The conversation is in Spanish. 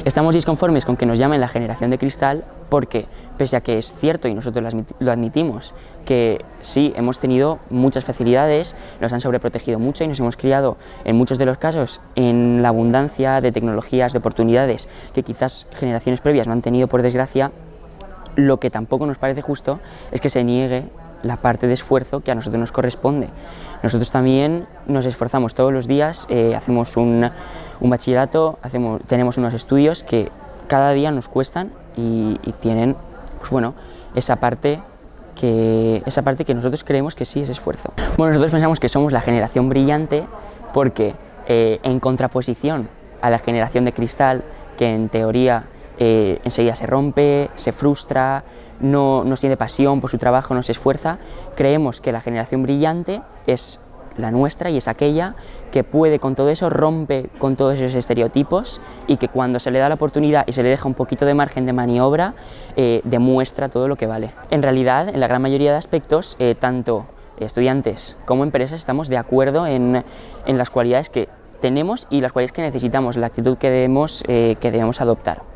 Estamos disconformes con que nos llamen la generación de cristal porque, pese a que es cierto, y nosotros lo admitimos, que sí, hemos tenido muchas facilidades, nos han sobreprotegido mucho y nos hemos criado, en muchos de los casos, en la abundancia de tecnologías, de oportunidades que quizás generaciones previas no han tenido, por desgracia, lo que tampoco nos parece justo es que se niegue la parte de esfuerzo que a nosotros nos corresponde. Nosotros también nos esforzamos todos los días, hacemos un bachillerato, tenemos unos estudios que cada día nos cuestan y tienen, pues bueno, esa parte que nosotros creemos que sí es esfuerzo. Bueno, nosotros pensamos que somos la generación brillante porque, en contraposición a la generación de cristal, que en teoría enseguida se rompe, se frustra, no tiene pasión por su trabajo, no se esfuerza, creemos que la generación brillante es la nuestra y es aquella que puede con todo eso, rompe con todos esos estereotipos y que cuando se le da la oportunidad y se le deja un poquito de margen de maniobra, demuestra todo lo que vale. En realidad, en la gran mayoría de aspectos, tanto estudiantes como empresas estamos de acuerdo en las cualidades que tenemos y las cualidades que necesitamos, la actitud que debemos adoptar.